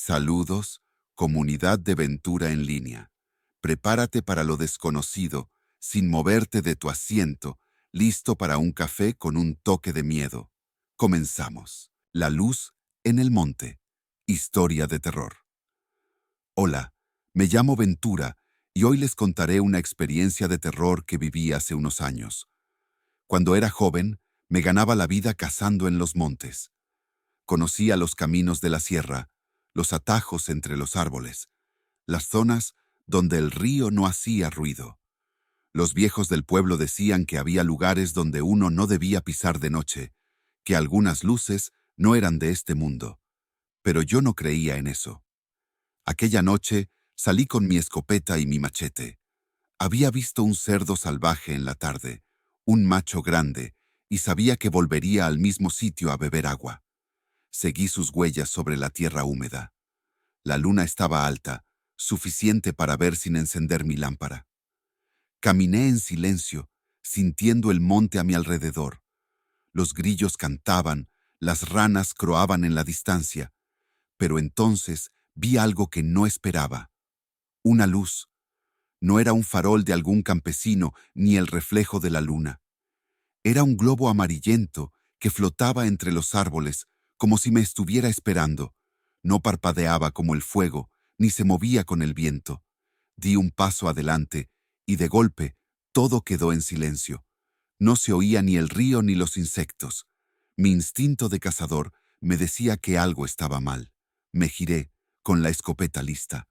Saludos, comunidad de Ventura en línea. Prepárate para lo desconocido, sin moverte de tu asiento, listo para un café con un toque de miedo. Comenzamos. La luz en el monte. Historia de terror. Hola, me llamo Ventura y hoy les contaré una experiencia de terror que viví hace unos años. Cuando era joven, me ganaba la vida cazando en los montes. Conocía los caminos de la sierra, los atajos entre los árboles, las zonas donde el río no hacía ruido. Los viejos del pueblo decían que había lugares donde uno no debía pisar de noche, que algunas luces no eran de este mundo. Pero yo no creía en eso. Aquella noche salí con mi escopeta y mi machete. Había visto un cerdo salvaje en la tarde, un macho grande, y sabía que volvería al mismo sitio a beber agua. Seguí sus huellas sobre la tierra húmeda. La luna estaba alta, suficiente para ver sin encender mi lámpara. Caminé en silencio, sintiendo el monte a mi alrededor. Los grillos cantaban, las ranas croaban en la distancia, pero entonces vi algo que no esperaba. Una luz. No era un farol de algún campesino ni el reflejo de la luna. Era un globo amarillento que flotaba entre los árboles, como si me estuviera esperando. No parpadeaba como el fuego, ni se movía con el viento. Di un paso adelante, y de golpe, todo quedó en silencio. No se oía ni el río ni los insectos. Mi instinto de cazador me decía que algo estaba mal. Me giré, con la escopeta lista.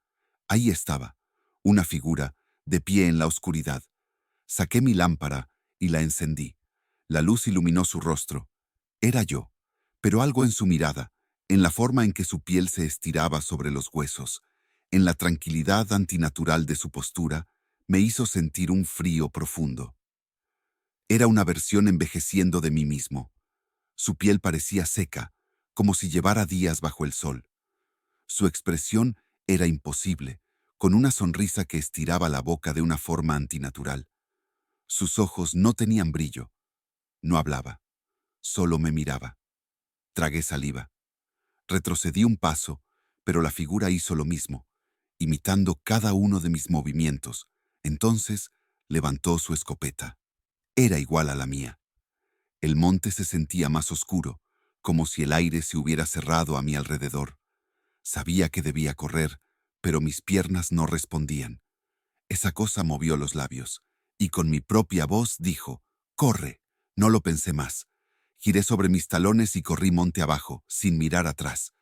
Ahí estaba, una figura, de pie en la oscuridad. Saqué mi lámpara y la encendí. La luz iluminó su rostro. Era yo, pero algo en su mirada, en la forma en que su piel se estiraba sobre los huesos, en la tranquilidad antinatural de su postura, me hizo sentir un frío profundo. Era una versión envejeciendo de mí mismo. Su piel parecía seca, como si llevara días bajo el sol. Su expresión era imposible, con una sonrisa que estiraba la boca de una forma antinatural. Sus ojos no tenían brillo. No hablaba. Solo me miraba. Tragué saliva. Retrocedí un paso, pero la figura hizo lo mismo, imitando cada uno de mis movimientos. Entonces levantó su escopeta. Era igual a la mía. El monte se sentía más oscuro, como si el aire se hubiera cerrado a mi alrededor. Sabía que debía correr, pero mis piernas no respondían. Esa cosa movió los labios, y con mi propia voz dijo, «Corre». No lo pensé más. Giré sobre mis talones y corrí monte abajo, sin mirar atrás.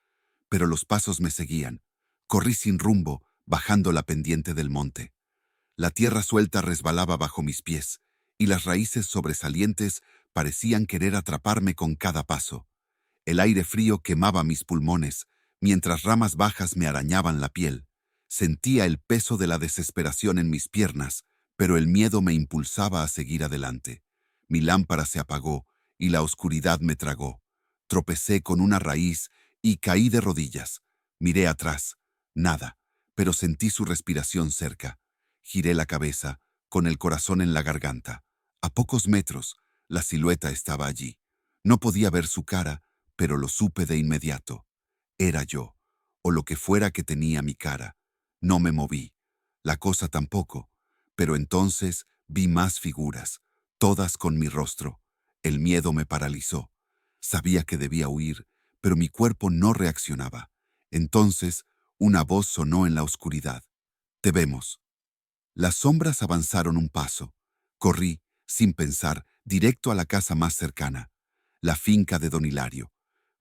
Pero los pasos me seguían. Corrí sin rumbo, bajando la pendiente del monte. La tierra suelta resbalaba bajo mis pies, y las raíces sobresalientes parecían querer atraparme con cada paso. El aire frío quemaba mis pulmones, mientras ramas bajas me arañaban la piel. Sentía el peso de la desesperación en mis piernas, pero el miedo me impulsaba a seguir adelante. Mi lámpara se apagó, y la oscuridad me tragó. Tropecé con una raíz y caí de rodillas. Miré atrás. Nada, pero sentí su respiración cerca. Giré la cabeza, con el corazón en la garganta. A pocos metros, la silueta estaba allí. No podía ver su cara, pero lo supe de inmediato. Era yo, o lo que fuera que tenía mi cara. No me moví, la cosa tampoco, pero entonces vi más figuras, todas con mi rostro. El miedo me paralizó. Sabía que debía huir, pero mi cuerpo no reaccionaba. Entonces, una voz sonó en la oscuridad. «Te vemos». Las sombras avanzaron un paso. Corrí, sin pensar, directo a la casa más cercana, la finca de don Hilario.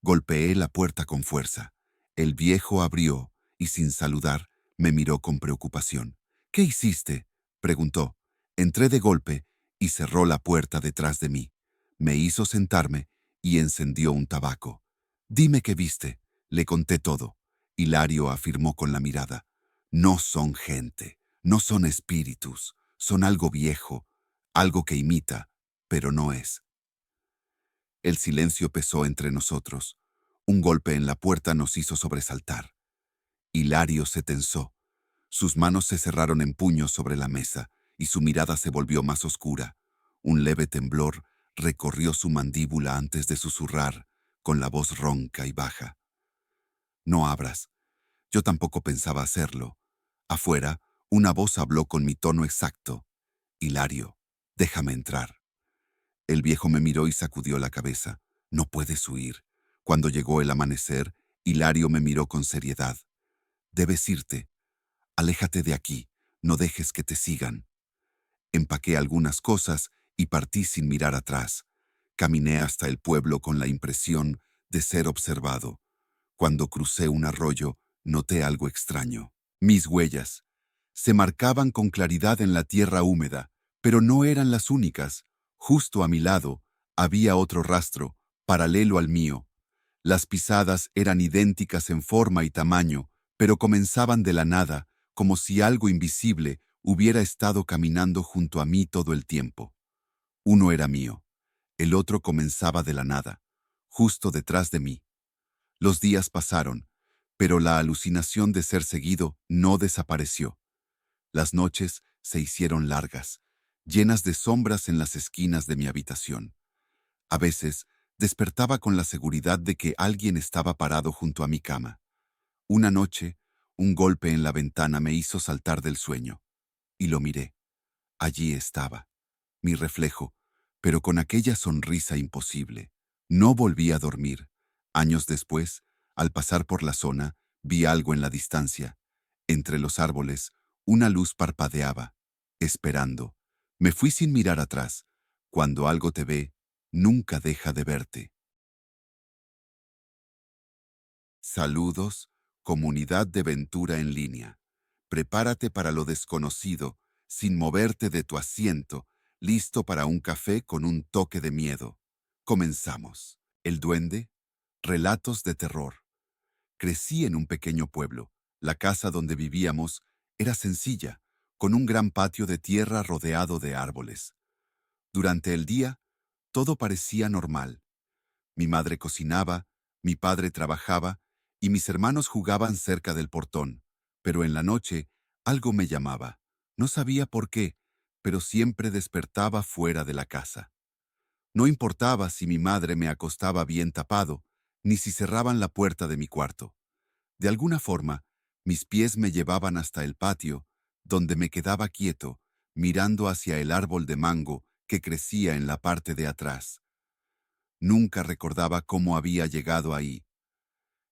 Golpeé la puerta con fuerza. El viejo abrió y, sin saludar, me miró con preocupación. «¿Qué hiciste?», preguntó. Entré de golpe y cerró la puerta detrás de mí. Me hizo sentarme y encendió un tabaco. «Dime qué viste», le conté todo. Hilario afirmó con la mirada. «No son gente, no son espíritus, son algo viejo, algo que imita, pero no es». El silencio pesó entre nosotros. Un golpe en la puerta nos hizo sobresaltar. Hilario se tensó. Sus manos se cerraron en puños sobre la mesa y su mirada se volvió más oscura. Un leve temblor recorrió su mandíbula antes de susurrar, con la voz ronca y baja. «No abras. Yo tampoco pensaba hacerlo. Afuera, una voz habló con mi tono exacto. Hilario, déjame entrar. El viejo me miró y sacudió la cabeza. No puedes huir. Cuando llegó el amanecer, Hilario me miró con seriedad. Debes irte. Aléjate de aquí. No dejes que te sigan. Empaqué algunas cosas y partí sin mirar atrás. Caminé hasta el pueblo con la impresión de ser observado. Cuando crucé un arroyo, noté algo extraño. Mis huellas se marcaban con claridad en la tierra húmeda, pero no eran las únicas. Justo a mi lado había otro rastro, paralelo al mío. Las pisadas eran idénticas en forma y tamaño, pero comenzaban de la nada, como si algo invisible hubiera estado caminando junto a mí todo el tiempo. Uno era mío, el otro comenzaba de la nada, justo detrás de mí. Los días pasaron, pero la alucinación de ser seguido no desapareció. Las noches se hicieron largas, llenas de sombras en las esquinas de mi habitación. A veces, despertaba con la seguridad de que alguien estaba parado junto a mi cama. Una noche, un golpe en la ventana me hizo saltar del sueño, y lo miré. Allí estaba, mi reflejo, pero con aquella sonrisa imposible. No volví a dormir. Años después, al pasar por la zona, vi algo en la distancia. Entre los árboles, una luz parpadeaba, esperando. Me fui sin mirar atrás. Cuando algo te ve, nunca deja de verte. Saludos, comunidad de Ventura en línea. Prepárate para lo desconocido, sin moverte de tu asiento, listo para un café con un toque de miedo. Comenzamos. El duende, relatos de terror. Crecí en un pequeño pueblo. La casa donde vivíamos era sencilla, con un gran patio de tierra rodeado de árboles. Durante el día, todo parecía normal. Mi madre cocinaba, mi padre trabajaba y mis hermanos jugaban cerca del portón. Pero en la noche, algo me llamaba. No sabía por qué, pero siempre despertaba fuera de la casa. No importaba si mi madre me acostaba bien tapado, ni si cerraban la puerta de mi cuarto. De alguna forma, mis pies me llevaban hasta el patio, donde me quedaba quieto, mirando hacia el árbol de mango que crecía en la parte de atrás. Nunca recordaba cómo había llegado ahí.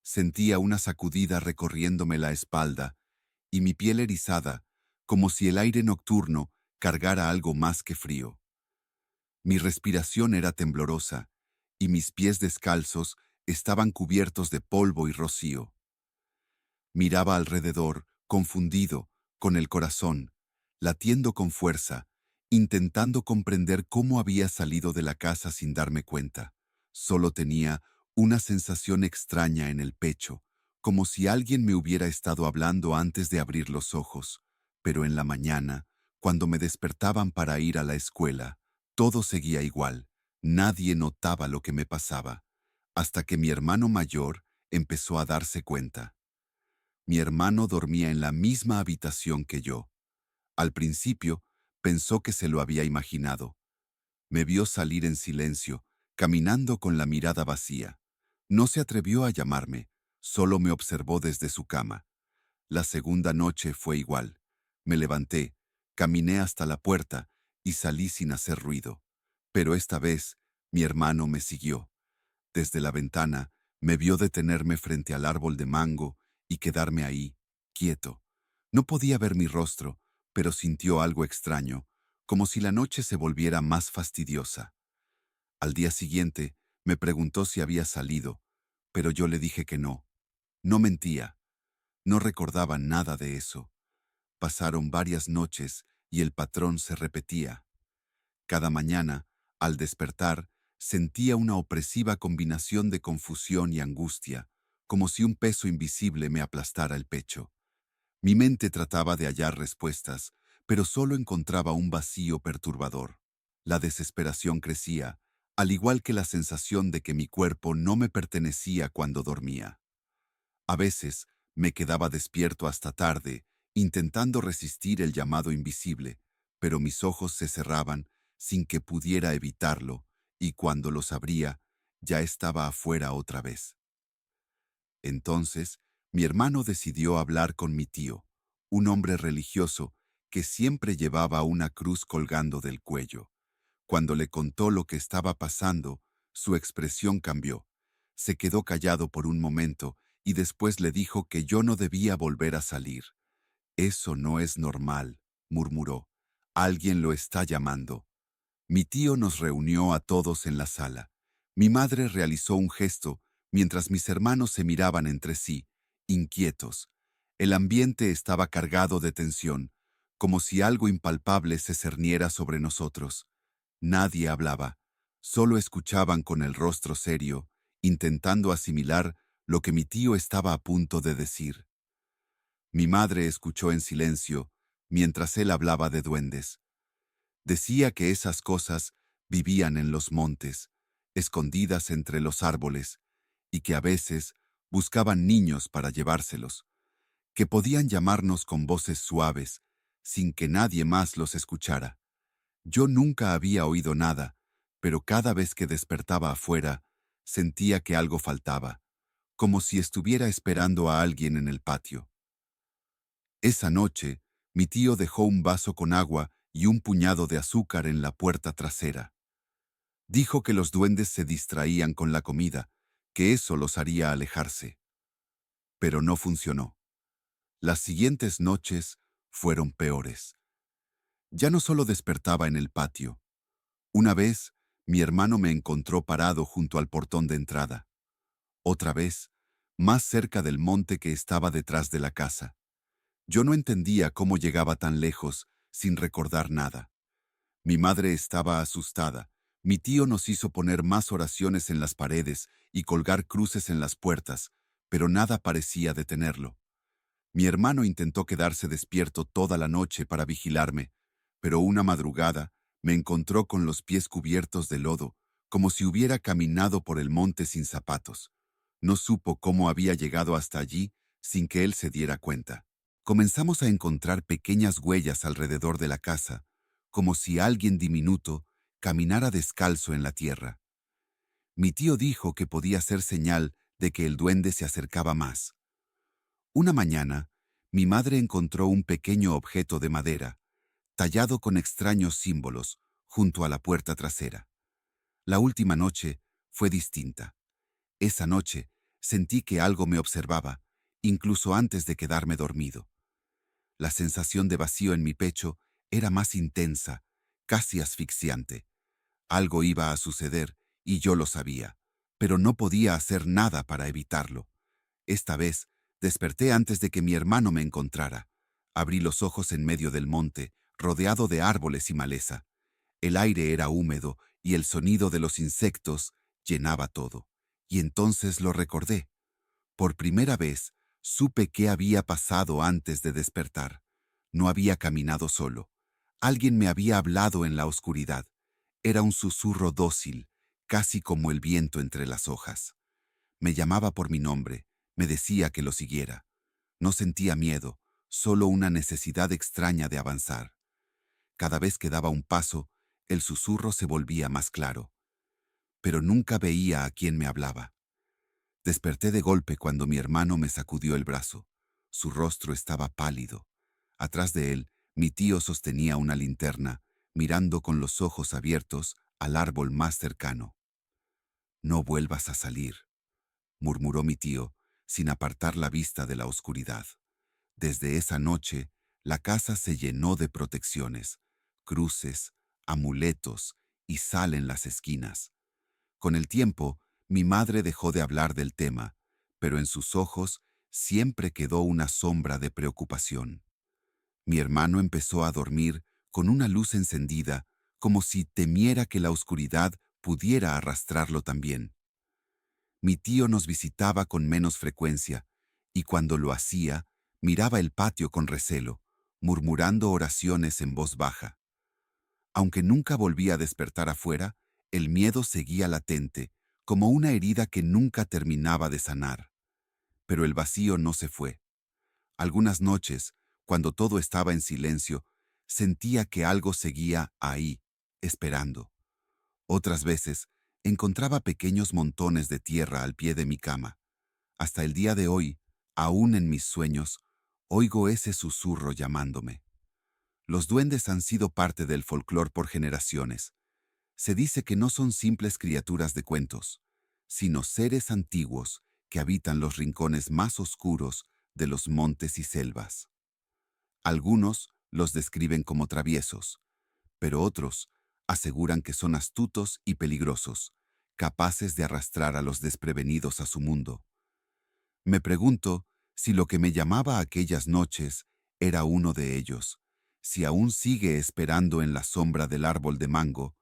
Sentía una sacudida recorriéndome la espalda y mi piel erizada, como si el aire nocturno cargara algo más que frío. Mi respiración era temblorosa y mis pies descalzos estaban cubiertos de polvo y rocío. Miraba alrededor, confundido, con el corazón, latiendo con fuerza, intentando comprender cómo había salido de la casa sin darme cuenta. Solo tenía una sensación extraña en el pecho, como si alguien me hubiera estado hablando antes de abrir los ojos. Pero en la mañana, cuando me despertaban para ir a la escuela, todo seguía igual. Nadie notaba lo que me pasaba, hasta que mi hermano mayor empezó a darse cuenta. Mi hermano dormía en la misma habitación que yo. Al principio, pensó que se lo había imaginado. Me vio salir en silencio, caminando con la mirada vacía. No se atrevió a llamarme, solo me observó desde su cama. La segunda noche fue igual. Me levanté, caminé hasta la puerta y salí sin hacer ruido. Pero esta vez, mi hermano me siguió. Desde la ventana, me vio detenerme frente al árbol de mango y quedarme ahí, quieto. No podía ver mi rostro, pero sintió algo extraño, como si la noche se volviera más fastidiosa. Al día siguiente, me preguntó si había salido, pero yo le dije que no. No mentía. No recordaba nada de eso. Pasaron varias noches y el patrón se repetía. Cada mañana, al despertar, sentía una opresiva combinación de confusión y angustia, como si un peso invisible me aplastara el pecho. Mi mente trataba de hallar respuestas, pero solo encontraba un vacío perturbador. La desesperación crecía, al igual que la sensación de que mi cuerpo no me pertenecía cuando dormía. A veces me quedaba despierto hasta tarde, intentando resistir el llamado invisible, pero mis ojos se cerraban sin que pudiera evitarlo, y cuando los abría, ya estaba afuera otra vez. Entonces Mi hermano decidió hablar con mi tío, un hombre religioso que siempre llevaba una cruz colgando del cuello. Cuando le contó lo que estaba pasando, su expresión cambió. Se quedó callado por un momento y después le dijo que yo no debía volver a salir. Eso no es normal, murmuró. Alguien lo está llamando. Mi tío nos reunió a todos en la sala. Mi madre realizó un gesto mientras mis hermanos se miraban entre sí, inquietos. El ambiente estaba cargado de tensión, como si algo impalpable se cerniera sobre nosotros. Nadie hablaba, solo escuchaban con el rostro serio, intentando asimilar lo que mi tío estaba a punto de decir. Mi madre escuchó en silencio mientras él hablaba de duendes. Decía que esas cosas vivían en los montes, escondidas entre los árboles, y que a veces buscaban niños para llevárselos, que podían llamarnos con voces suaves, sin que nadie más los escuchara. Yo nunca había oído nada, pero cada vez que despertaba afuera, sentía que algo faltaba, como si estuviera esperando a alguien en el patio. Esa noche, mi tío dejó un vaso con agua y un puñado de azúcar en la puerta trasera. Dijo que los duendes se distraían con la comida, que eso los haría alejarse. Pero no funcionó. Las siguientes noches fueron peores. Ya no solo despertaba en el patio. Una vez, mi hermano me encontró parado junto al portón de entrada. Otra vez, más cerca del monte que estaba detrás de la casa. Yo no entendía cómo llegaba tan lejos sin recordar nada. Mi madre estaba asustada. Mi tío nos hizo poner más oraciones en las paredes y colgar cruces en las puertas, pero nada parecía detenerlo. Mi hermano intentó quedarse despierto toda la noche para vigilarme, pero una madrugada me encontró con los pies cubiertos de lodo, como si hubiera caminado por el monte sin zapatos. No supo cómo había llegado hasta allí sin que él se diera cuenta. Comenzamos a encontrar pequeñas huellas alrededor de la casa, como si alguien diminuto caminara descalzo en la tierra. Mi tío dijo que podía ser señal de que el duende se acercaba más. Una mañana, mi madre encontró un pequeño objeto de madera, tallado con extraños símbolos, junto a la puerta trasera. La última noche fue distinta. Esa noche sentí que algo me observaba, incluso antes de quedarme dormido. La sensación de vacío en mi pecho era más intensa, casi asfixiante. Algo iba a suceder, y yo lo sabía, pero no podía hacer nada para evitarlo. Esta vez, desperté antes de que mi hermano me encontrara. Abrí los ojos en medio del monte, rodeado de árboles y maleza. El aire era húmedo y el sonido de los insectos llenaba todo. Y entonces lo recordé. Por primera vez, supe qué había pasado antes de despertar. No había caminado solo. Alguien me había hablado en la oscuridad. Era un susurro dócil, casi como el viento entre las hojas. Me llamaba por mi nombre, me decía que lo siguiera. No sentía miedo, solo una necesidad extraña de avanzar. Cada vez que daba un paso, el susurro se volvía más claro. Pero nunca veía a quién me hablaba. Desperté de golpe cuando mi hermano me sacudió el brazo. Su rostro estaba pálido. Atrás de él, mi tío sostenía una linterna, mirando con los ojos abiertos al árbol más cercano. «No vuelvas a salir», murmuró mi tío, sin apartar la vista de la oscuridad. Desde esa noche, la casa se llenó de protecciones, cruces, amuletos y sal en las esquinas. Con el tiempo, mi madre dejó de hablar del tema, pero en sus ojos siempre quedó una sombra de preocupación. Mi hermano empezó a dormir con una luz encendida, como si temiera que la oscuridad pudiera arrastrarlo también. Mi tío nos visitaba con menos frecuencia, y cuando lo hacía, miraba el patio con recelo, murmurando oraciones en voz baja. Aunque nunca volví a despertar afuera, el miedo seguía latente, como una herida que nunca terminaba de sanar. Pero el vacío no se fue. Algunas noches, cuando todo estaba en silencio, sentía que algo seguía ahí, esperando. Otras veces, encontraba pequeños montones de tierra al pie de mi cama. Hasta el día de hoy, Aún en mis sueños, oigo ese susurro llamándome. Los duendes han sido parte del folclore por generaciones. Se dice que no son simples criaturas de cuentos, sino seres antiguos que habitan los rincones más oscuros de los montes y selvas. Algunos los describen como traviesos, pero otros aseguran que son astutos y peligrosos, capaces de arrastrar a los desprevenidos a su mundo. Me pregunto si lo que me llamaba aquellas noches era uno de ellos, si aún sigue esperando en la sombra del árbol de mango,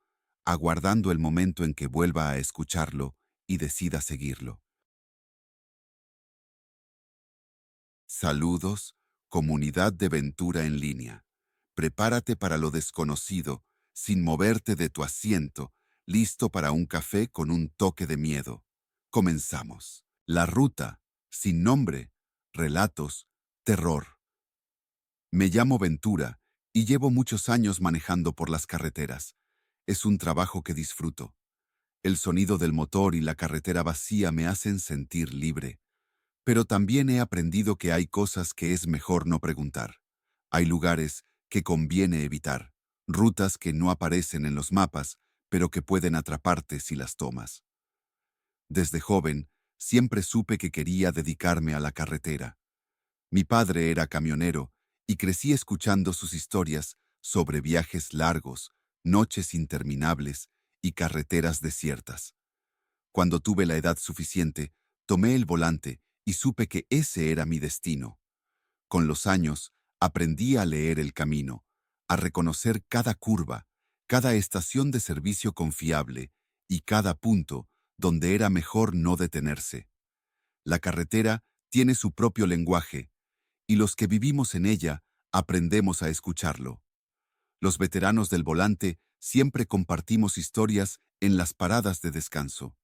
aguardando el momento en que vuelva a escucharlo y decida seguirlo. Saludos, comunidad de Ventura en línea. Prepárate para lo desconocido, sin moverte de tu asiento, listo para un café con un toque de miedo. Comenzamos. La ruta, sin nombre, relatos, terror. Me llamo Ventura y llevo muchos años manejando por las carreteras. Es un trabajo que disfruto. El sonido del motor y la carretera vacía me hacen sentir libre. Pero también he aprendido que hay cosas que es mejor no preguntar. Hay lugares que conviene evitar, rutas que no aparecen en los mapas, pero que pueden atraparte si las tomas. Desde joven, siempre supe que quería dedicarme a la carretera. Mi padre era camionero y crecí escuchando sus historias sobre viajes largos, noches interminables y carreteras desiertas. Cuando tuve la edad suficiente, tomé el volante y supe que ese era mi destino. Con los años, aprendí a leer el camino, a reconocer cada curva, cada estación de servicio confiable y cada punto donde era mejor no detenerse. La carretera tiene su propio lenguaje, y los que vivimos en ella aprendemos a escucharlo. Los veteranos del volante siempre compartimos historias en las paradas de descanso.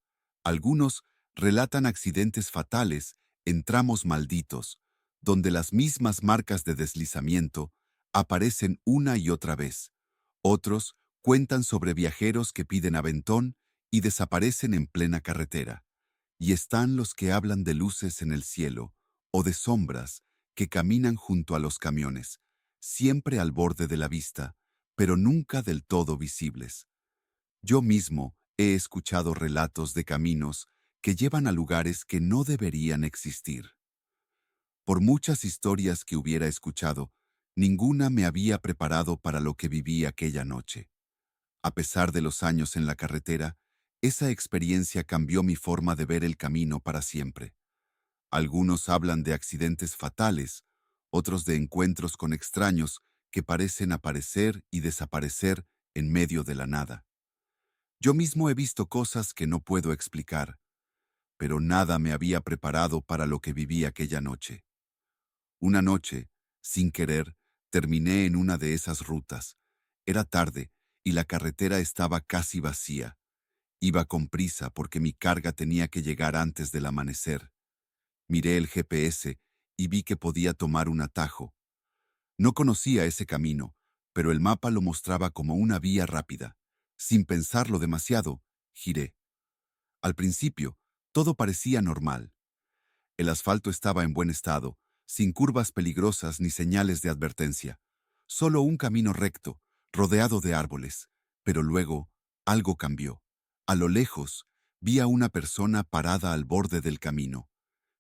Algunos relatan accidentes fatales en tramos malditos, donde las mismas marcas de deslizamiento aparecen una y otra vez. Otros cuentan sobre viajeros que piden aventón y desaparecen en plena carretera. Y están los que hablan de luces en el cielo o de sombras que caminan junto a los camiones, siempre al borde de la vista, pero nunca del todo visibles. Yo mismo he escuchado relatos de caminos que llevan a lugares que no deberían existir. Por muchas historias que hubiera escuchado, ninguna me había preparado para lo que viví aquella noche. A pesar de los años en la carretera, esa experiencia cambió mi forma de ver el camino para siempre. Algunos hablan de accidentes fatales, otros de encuentros con extraños que parecen aparecer y desaparecer en medio de la nada. Yo mismo he visto cosas que no puedo explicar, pero nada me había preparado para lo que viví aquella noche. Una noche, sin querer, terminé en una de esas rutas. Era tarde y la carretera estaba casi vacía. Iba con prisa porque mi carga tenía que llegar antes del amanecer. Miré el GPS y vi que podía tomar un atajo. No conocía ese camino, pero el mapa lo mostraba como una vía rápida. Sin pensarlo demasiado, giré. Al principio, todo parecía normal. El asfalto estaba en buen estado, sin curvas peligrosas ni señales de advertencia. Solo un camino recto, rodeado de árboles. Pero luego, algo cambió. A lo lejos, vi a una persona parada al borde del camino.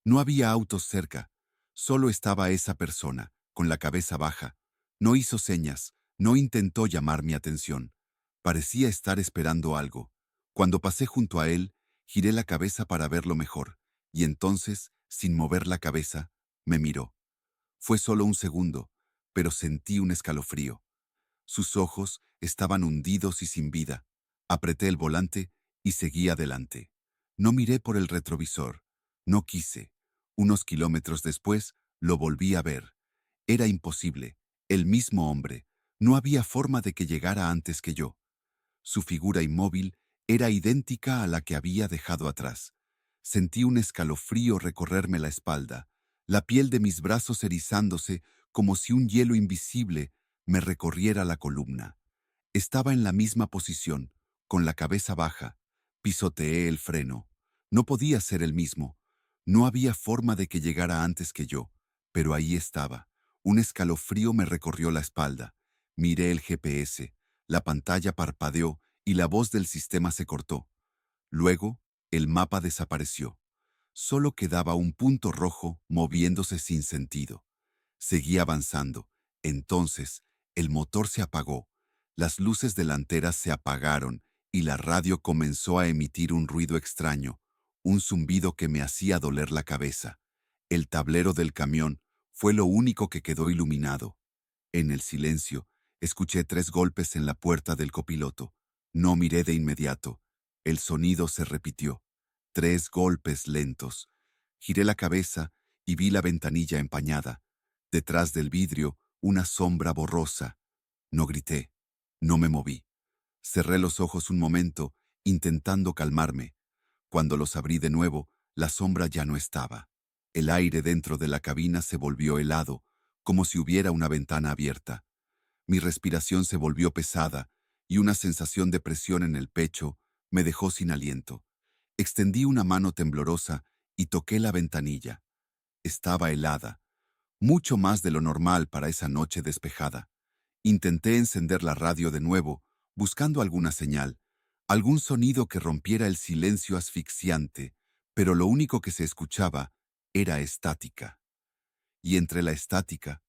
No había autos cerca, solo estaba esa persona, con la cabeza baja. No hizo señas, no intentó llamar mi atención. Parecía estar esperando algo. Cuando pasé junto a él, giré la cabeza para verlo mejor, y entonces, sin mover la cabeza, me miró. Fue solo un segundo, pero sentí un escalofrío. Sus ojos estaban hundidos y sin vida. Apreté el volante y seguí adelante. No miré por el retrovisor. No quise. Unos kilómetros después, lo volví a ver. Era imposible. El mismo hombre. No había forma de que llegara antes que yo. Su figura inmóvil era idéntica a la que había dejado atrás. Sentí un escalofrío recorrerme la espalda, la piel de mis brazos erizándose como si un hielo invisible me recorriera la columna. Estaba en la misma posición, con la cabeza baja. Pisoteé el freno. No podía ser el mismo. No había forma de que llegara antes que yo, pero ahí estaba. Un escalofrío me recorrió la espalda. Miré el GPS, la pantalla parpadeó y la voz del sistema se cortó. Luego, el mapa desapareció. Solo quedaba un punto rojo moviéndose sin sentido. Seguí avanzando. Entonces, el motor se apagó, las luces delanteras se apagaron y la radio comenzó a emitir un ruido extraño, un zumbido que me hacía doler la cabeza. El tablero del camión fue lo único que quedó iluminado. En el silencio, escuché 3 golpes en la puerta del copiloto. No miré de inmediato. El sonido se repitió. 3 golpes lentos. Giré la cabeza y vi la ventanilla empañada. Detrás del vidrio, una sombra borrosa. No grité. No me moví. Cerré los ojos un momento, intentando calmarme. Cuando los abrí de nuevo, la sombra ya no estaba. El aire dentro de la cabina se volvió helado, como si hubiera una ventana abierta. Mi respiración se volvió pesada y una sensación de presión en el pecho me dejó sin aliento. Extendí una mano temblorosa y toqué la ventanilla. Estaba helada, mucho más de lo normal para esa noche despejada. Intenté encender la radio de nuevo, buscando alguna señal, algún sonido que rompiera el silencio asfixiante, pero lo único que se escuchaba era estática. Y entre la estática,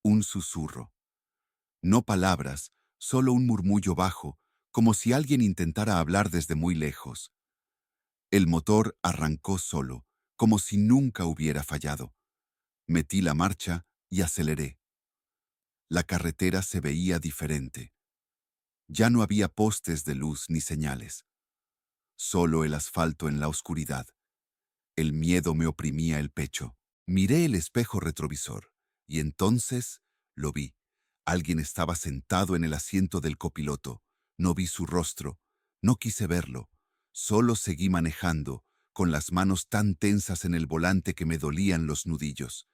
un susurro. No palabras, solo un murmullo bajo, como si alguien intentara hablar desde muy lejos. El motor arrancó solo, como si nunca hubiera fallado. Metí la marcha y aceleré. La carretera se veía diferente. Ya no había postes de luz ni señales. Solo el asfalto en la oscuridad. El miedo me oprimía el pecho. Miré el espejo retrovisor y entonces lo vi. Alguien estaba sentado en el asiento del copiloto. No vi su rostro. No quise verlo. Solo seguí manejando, con las manos tan tensas en el volante que me dolían los nudillos.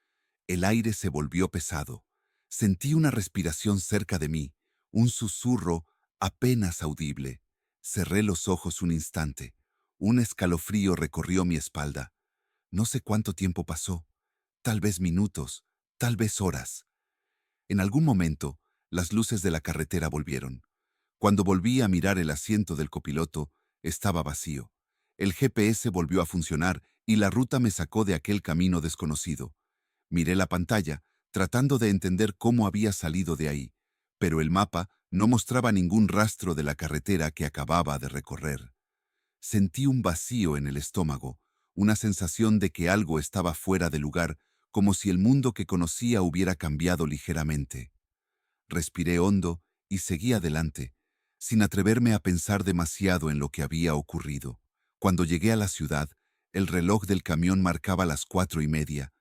El aire se volvió pesado. Sentí una respiración cerca de mí, un susurro apenas audible. Cerré los ojos un instante. Un escalofrío recorrió mi espalda. No sé cuánto tiempo pasó, tal vez minutos, tal vez horas. En algún momento, las luces de la carretera volvieron. Cuando volví a mirar el asiento del copiloto, estaba vacío. El GPS volvió a funcionar y la ruta me sacó de aquel camino desconocido. Miré la pantalla, tratando de entender cómo había salido de ahí, pero el mapa no mostraba ningún rastro de la carretera que acababa de recorrer. Sentí un vacío en el estómago, una sensación de que algo estaba fuera de lugar, como si el mundo que conocía hubiera cambiado ligeramente. Respiré hondo y seguí adelante, sin atreverme a pensar demasiado en lo que había ocurrido. Cuando llegué a la ciudad, el reloj del camión marcaba las 4:30,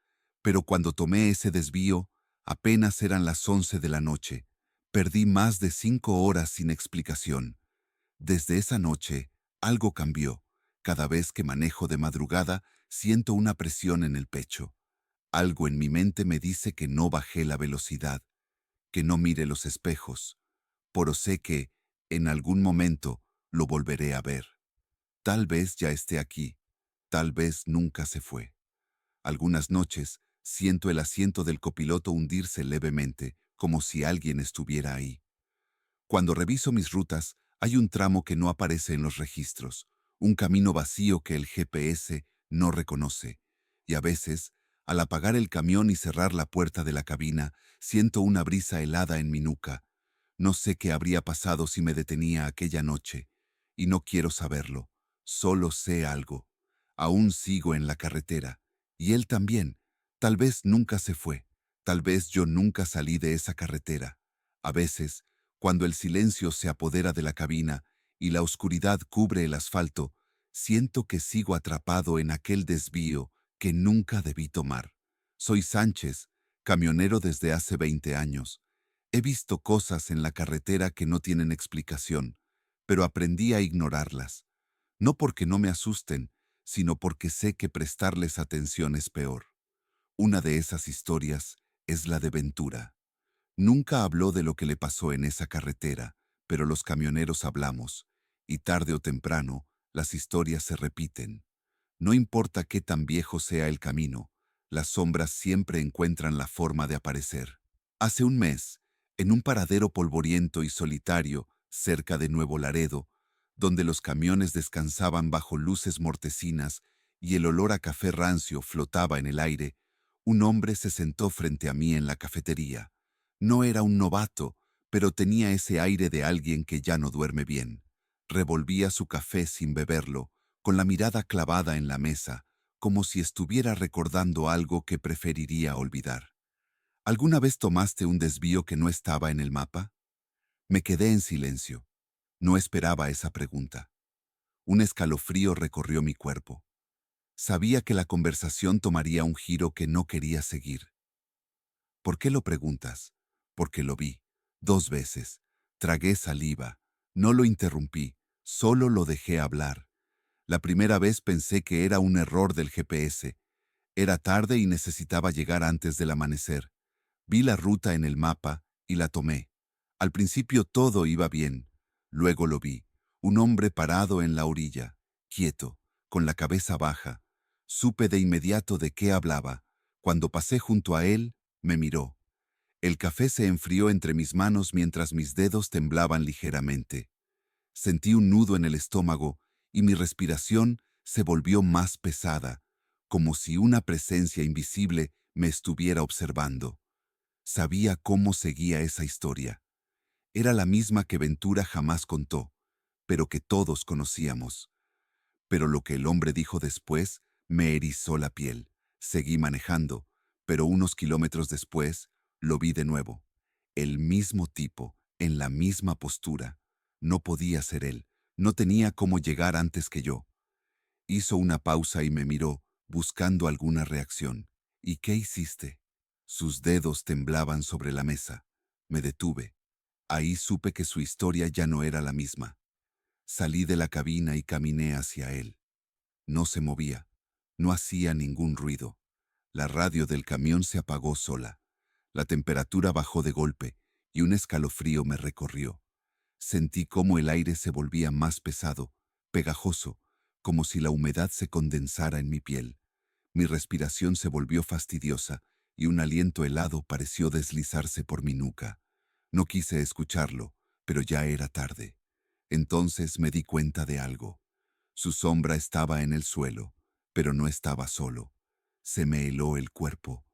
pero cuando tomé ese desvío, apenas eran las 11 de la noche. Perdí más de 5 horas sin explicación. Desde esa noche, algo cambió. Cada vez que manejo de madrugada, siento una presión en el pecho. Algo en mi mente me dice que no bajé la velocidad, que no mire los espejos, pero sé que, en algún momento, lo volveré a ver. Tal vez ya esté aquí, tal vez nunca se fue. Algunas noches, siento el asiento del copiloto hundirse levemente, como si alguien estuviera ahí. Cuando reviso mis rutas, hay un tramo que no aparece en los registros, un camino vacío que el GPS no reconoce, y a veces, al apagar el camión y cerrar la puerta de la cabina, siento una brisa helada en mi nuca. No sé qué habría pasado si me detenía aquella noche, y no quiero saberlo, solo sé algo. Aún sigo en la carretera, y él también. Tal vez nunca se fue, tal vez yo nunca salí de esa carretera. A veces, cuando el silencio se apodera de la cabina y la oscuridad cubre el asfalto, siento que sigo atrapado en aquel desvío que nunca debí tomar. Soy Sánchez, camionero desde hace 20 años. He visto cosas en la carretera que no tienen explicación, pero aprendí a ignorarlas. No porque no me asusten, sino porque sé que prestarles atención es peor. Una de esas historias es la de Ventura. Nunca habló de lo que le pasó en esa carretera, pero los camioneros hablamos, y tarde o temprano las historias se repiten. No importa qué tan viejo sea el camino, las sombras siempre encuentran la forma de aparecer. Hace un mes, en un paradero polvoriento y solitario cerca de Nuevo Laredo, donde los camiones descansaban bajo luces mortecinas y el olor a café rancio flotaba en el aire, un hombre se sentó frente a mí en la cafetería. No era un novato, pero tenía ese aire de alguien que ya no duerme bien. Revolvía su café sin beberlo, con la mirada clavada en la mesa, como si estuviera recordando algo que preferiría olvidar. ¿Alguna vez tomaste un desvío que no estaba en el mapa? Me quedé en silencio. No esperaba esa pregunta. Un escalofrío recorrió mi cuerpo. Sabía que la conversación tomaría un giro que no quería seguir. ¿Por qué lo preguntas? Porque lo vi. 2 veces. Tragué saliva. No lo interrumpí, solo lo dejé hablar. La primera vez pensé que era un error del GPS. Era tarde y necesitaba llegar antes del amanecer. Vi la ruta en el mapa y la tomé. Al principio todo iba bien. Luego lo vi. Un hombre parado en la orilla, quieto, con la cabeza baja. Supe de inmediato de qué hablaba. Cuando pasé junto a él, me miró. El café se enfrió entre mis manos mientras mis dedos temblaban ligeramente. Sentí un nudo en el estómago y mi respiración se volvió más pesada, como si una presencia invisible me estuviera observando. Sabía cómo seguía esa historia. Era la misma que Ventura jamás contó, pero que todos conocíamos. Pero lo que el hombre dijo después me erizó la piel. Seguí manejando, pero unos kilómetros después lo vi de nuevo. El mismo tipo, en la misma postura. No podía ser él. No tenía cómo llegar antes que yo. Hizo una pausa y me miró, buscando alguna reacción. ¿Y qué hiciste? Sus dedos temblaban sobre la mesa. Me detuve. Ahí supe que su historia ya no era la misma. Salí de la cabina y caminé hacia él. No se movía. No hacía ningún ruido. La radio del camión se apagó sola. La temperatura bajó de golpe y un escalofrío me recorrió. Sentí cómo el aire se volvía más pesado, pegajoso, como si la humedad se condensara en mi piel. Mi respiración se volvió fastidiosa y un aliento helado pareció deslizarse por mi nuca. No quise escucharlo, pero ya era tarde. Entonces me di cuenta de algo. Su sombra estaba en el suelo, pero no estaba solo. Se me heló el cuerpo.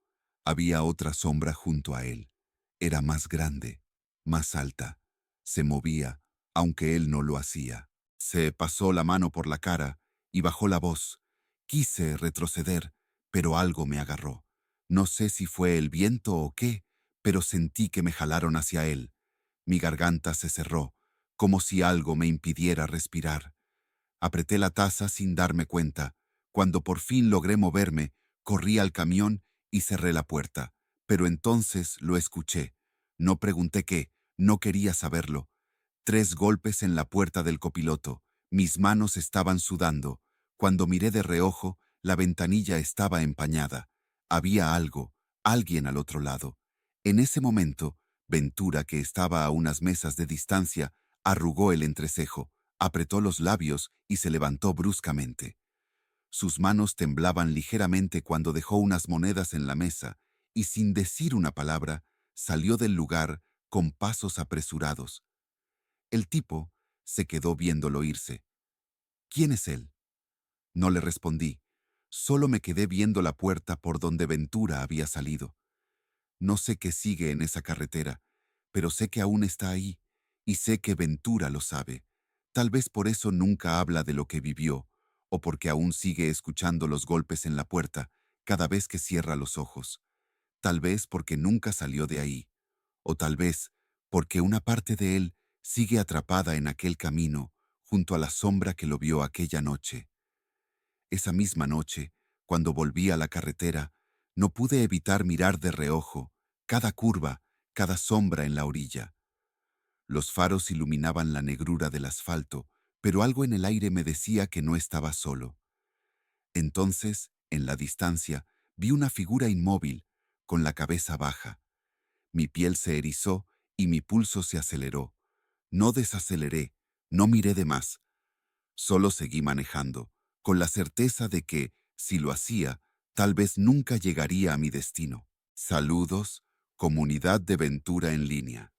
Había otra sombra junto a él. Era más grande, más alta. Se movía, aunque él no lo hacía. Se pasó la mano por la cara y bajó la voz. Quise retroceder, pero algo me agarró. No sé si fue el viento o qué, pero sentí que me jalaron hacia él. Mi garganta se cerró, como si algo me impidiera respirar. Apreté la taza sin darme cuenta. Cuando por fin logré moverme, corrí al camión y cerré la puerta. Pero entonces lo escuché. No pregunté qué, no quería saberlo. 3 golpes en la puerta del copiloto. Mis manos estaban sudando. Cuando miré de reojo, la ventanilla estaba empañada. Había algo, alguien al otro lado. En ese momento, Ventura, que estaba a unas mesas de distancia, arrugó el entrecejo, apretó los labios y se levantó bruscamente. Sus manos temblaban ligeramente cuando dejó unas monedas en la mesa y sin decir una palabra, salió del lugar con pasos apresurados. El tipo se quedó viéndolo irse. ¿Quién es él? No le respondí. Solo me quedé viendo la puerta por donde Ventura había salido. No sé qué sigue en esa carretera, pero sé que aún está ahí, y sé que Ventura lo sabe. Tal vez por eso nunca habla de lo que vivió, o porque aún sigue escuchando los golpes en la puerta cada vez que cierra los ojos. Tal vez porque nunca salió de ahí, o tal vez porque una parte de él sigue atrapada en aquel camino, junto a la sombra que lo vio aquella noche. Esa misma noche, cuando volví a la carretera, no pude evitar mirar de reojo cada curva, cada sombra en la orilla. Los faros iluminaban la negrura del asfalto, pero algo en el aire me decía que no estaba solo. Entonces, en la distancia, vi una figura inmóvil, con la cabeza baja. Mi piel se erizó y mi pulso se aceleró. No desaceleré, no miré de más. Solo seguí manejando, con la certeza de que, si lo hacía, tal vez nunca llegaría a mi destino. Saludos, comunidad de Ventura en línea.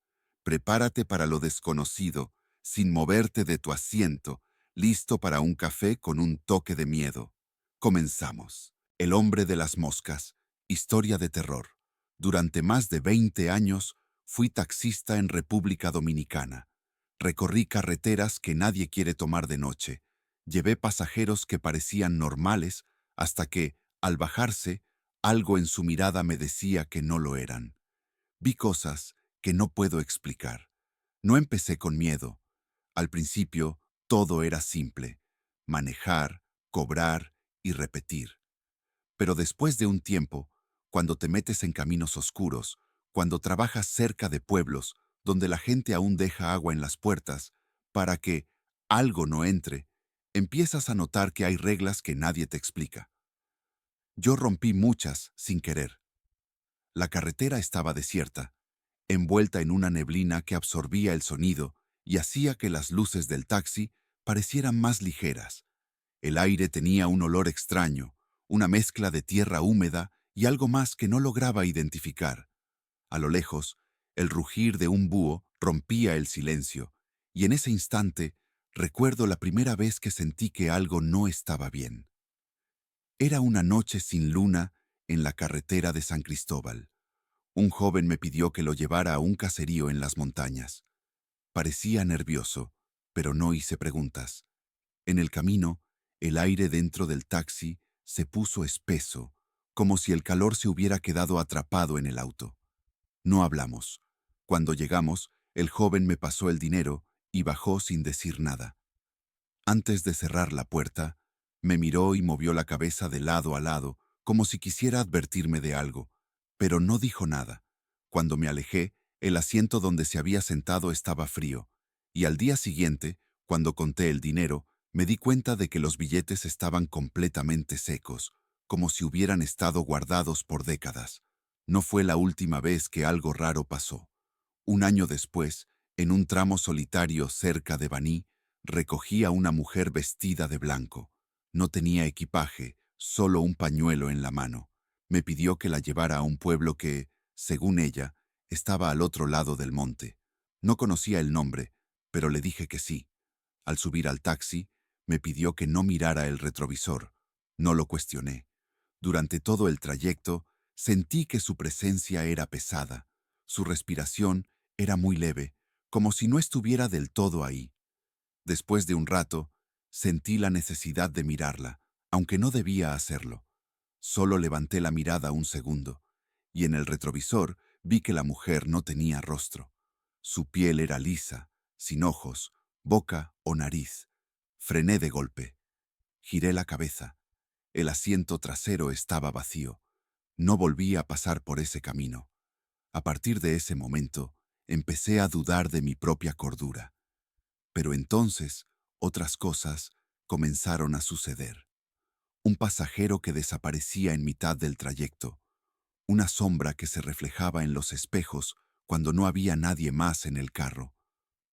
Prepárate para lo desconocido, sin moverte de tu asiento, listo para un café con un toque de miedo. Comenzamos. El hombre de las moscas. Historia de terror. Durante más de 20 años, fui taxista en República Dominicana. Recorrí carreteras que nadie quiere tomar de noche. Llevé pasajeros que parecían normales hasta que, al bajarse, algo en su mirada me decía que no lo eran. Vi cosas que no puedo explicar. No empecé con miedo. Al principio, todo era simple: manejar, cobrar y repetir. Pero después de un tiempo, cuando te metes en caminos oscuros, cuando trabajas cerca de pueblos donde la gente aún deja agua en las puertas para que algo no entre, empiezas a notar que hay reglas que nadie te explica. Yo rompí muchas sin querer. La carretera estaba desierta, envuelta en una neblina que absorbía el sonido y hacía que las luces del taxi parecieran más ligeras. El aire tenía un olor extraño, una mezcla de tierra húmeda y algo más que no lograba identificar. A lo lejos, el rugir de un búho rompía el silencio, y en ese instante recuerdo la primera vez que sentí que algo no estaba bien. Era una noche sin luna en la carretera de San Cristóbal. Un joven me pidió que lo llevara a un caserío en las montañas. Parecía nervioso, pero no hice preguntas. En el camino, el aire dentro del taxi se puso espeso, como si el calor se hubiera quedado atrapado en el auto. No hablamos. Cuando llegamos, el joven me pasó el dinero y bajó sin decir nada. Antes de cerrar la puerta, me miró y movió la cabeza de lado a lado, como si quisiera advertirme de algo, pero no dijo nada. Cuando me alejé, el asiento donde se había sentado estaba frío, y al día siguiente, cuando conté el dinero, me di cuenta de que los billetes estaban completamente secos, como si hubieran estado guardados por décadas. No fue la última vez que algo raro pasó. Un año después, en un tramo solitario cerca de Baní, recogí a una mujer vestida de blanco. No tenía equipaje, solo un pañuelo en la mano. Me pidió que la llevara a un pueblo que, según ella, estaba al otro lado del monte. No conocía el nombre, pero le dije que sí. Al subir al taxi, me pidió que no mirara el retrovisor. No lo cuestioné. Durante todo el trayecto, sentí que su presencia era pesada. Su respiración era muy leve, como si no estuviera del todo ahí. Después de un rato, sentí la necesidad de mirarla, aunque no debía hacerlo. Solo levanté la mirada un segundo, y en el retrovisor vi que la mujer no tenía rostro. Su piel era lisa, sin ojos, boca o nariz. Frené de golpe. Giré la cabeza. El asiento trasero estaba vacío. No volví a pasar por ese camino. A partir de ese momento, empecé a dudar de mi propia cordura. Pero entonces, otras cosas comenzaron a suceder. Un pasajero que desaparecía en mitad del trayecto, una sombra que se reflejaba en los espejos cuando no había nadie más en el carro,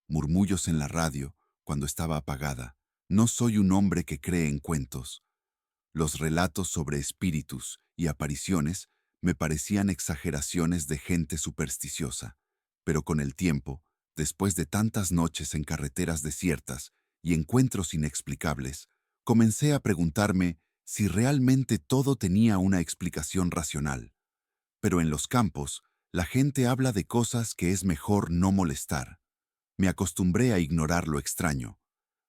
murmullos en la radio cuando estaba apagada. No soy un hombre que cree en cuentos. Los relatos sobre espíritus y apariciones me parecían exageraciones de gente supersticiosa, pero con el tiempo, después de tantas noches en carreteras desiertas y encuentros inexplicables, comencé a preguntarme si realmente todo tenía una explicación racional. Pero en los campos, la gente habla de cosas que es mejor no molestar. Me acostumbré a ignorar lo extraño,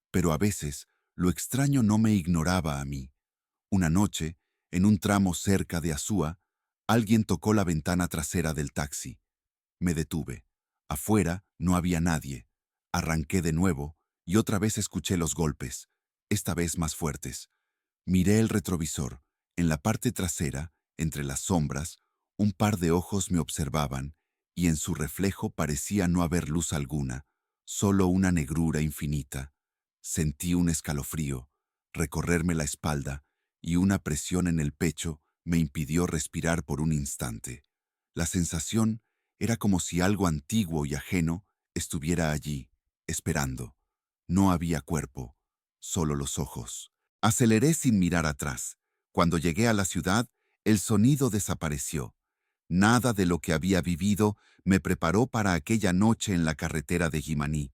pero a veces lo extraño no me ignoraba a mí. Una noche, en un tramo cerca de Azúa, alguien tocó la ventana trasera del taxi. Me detuve. Afuera no había nadie. Arranqué de nuevo y otra vez escuché los golpes, esta vez más fuertes. Miré el retrovisor. En la parte trasera, entre las sombras, un par de ojos me observaban y en su reflejo parecía no haber luz alguna, solo una negrura infinita. Sentí un escalofrío recorrerme la espalda y una presión en el pecho me impidió respirar por un instante. La sensación era como si algo antiguo y ajeno estuviera allí, esperando. No había cuerpo, solo los ojos. Aceleré sin mirar atrás. Cuando llegué a la ciudad, el sonido desapareció. Nada de lo que había vivido me preparó para aquella noche en la carretera de Jimaní.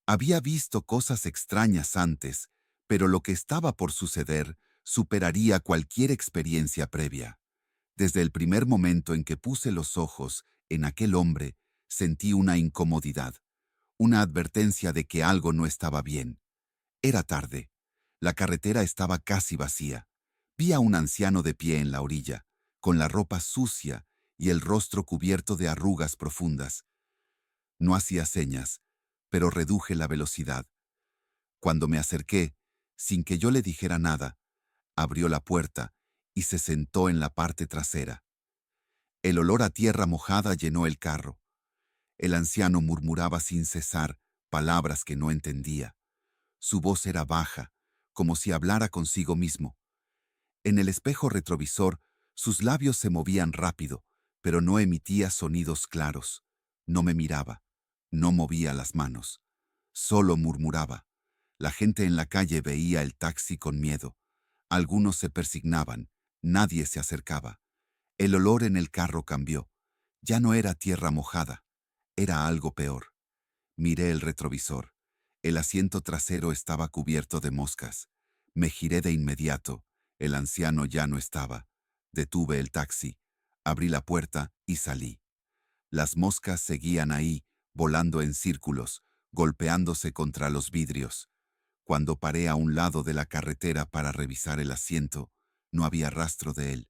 Había visto cosas extrañas antes, pero lo que estaba por suceder superaría cualquier experiencia previa. Desde el primer momento en que puse los ojos en aquel hombre, sentí una incomodidad, una advertencia de que algo no estaba bien. Era tarde. La carretera estaba casi vacía. Vi a un anciano de pie en la orilla, con la ropa sucia y el rostro cubierto de arrugas profundas. No hacía señas, pero reduje la velocidad. Cuando me acerqué, sin que yo le dijera nada, abrió la puerta y se sentó en la parte trasera. El olor a tierra mojada llenó el carro. El anciano murmuraba sin cesar palabras que no entendía. Su voz era baja, como si hablara consigo mismo. En el espejo retrovisor, sus labios se movían rápido, pero no emitía sonidos claros. No me miraba, no movía las manos. Solo murmuraba. La gente en la calle veía el taxi con miedo. Algunos se persignaban, nadie se acercaba. El olor en el carro cambió. Ya no era tierra mojada, era algo peor. Miré el retrovisor. El asiento trasero estaba cubierto de moscas. Me giré de inmediato. El anciano ya no estaba. Detuve el taxi, abrí la puerta y salí. Las moscas seguían ahí, volando en círculos, golpeándose contra los vidrios. Cuando paré a un lado de la carretera para revisar el asiento, no había rastro de él.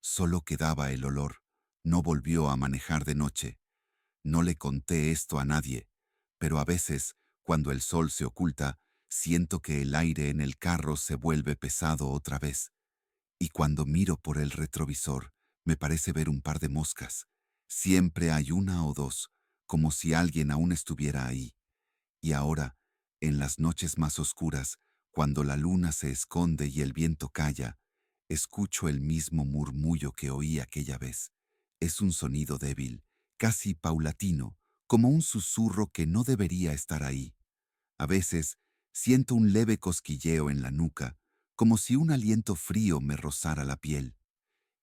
Solo quedaba el olor. No volvió a manejar de noche. No le conté esto a nadie, pero a veces, cuando el sol se oculta, siento que el aire en el carro se vuelve pesado otra vez. Y cuando miro por el retrovisor, me parece ver un par de moscas. Siempre hay una o dos, como si alguien aún estuviera ahí. Y ahora, en las noches más oscuras, cuando la luna se esconde y el viento calla, escucho el mismo murmullo que oí aquella vez. Es un sonido débil, casi paulatino, como un susurro que no debería estar ahí. A veces, siento un leve cosquilleo en la nuca, como si un aliento frío me rozara la piel.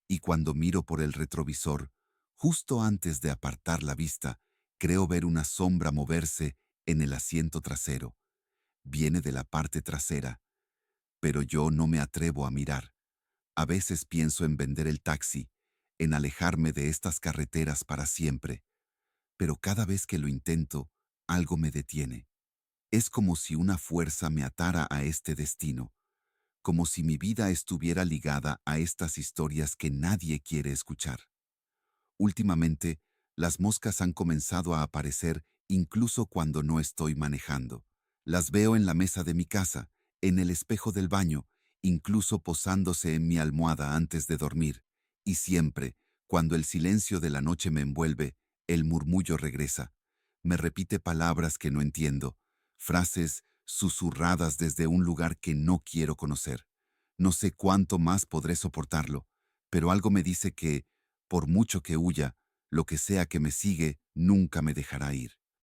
Y cuando miro por el retrovisor, justo antes de apartar la vista, creo ver una sombra moverse en el asiento trasero. Viene de la parte trasera, pero yo no me atrevo a mirar. A veces pienso en vender el taxi, en alejarme de estas carreteras para siempre, pero cada vez que lo intento, algo me detiene. Es como si una fuerza me atara a este destino, como si mi vida estuviera ligada a estas historias que nadie quiere escuchar. Últimamente, las moscas han comenzado a aparecer incluso cuando no estoy manejando. Las veo en la mesa de mi casa, en el espejo del baño, incluso posándose en mi almohada antes de dormir. Y siempre, cuando el silencio de la noche me envuelve, el murmullo regresa. Me repite palabras que no entiendo, frases susurradas desde un lugar que no quiero conocer. No sé cuánto más podré soportarlo, pero algo me dice que, por mucho que huya, lo que sea que me sigue nunca me dejará ir.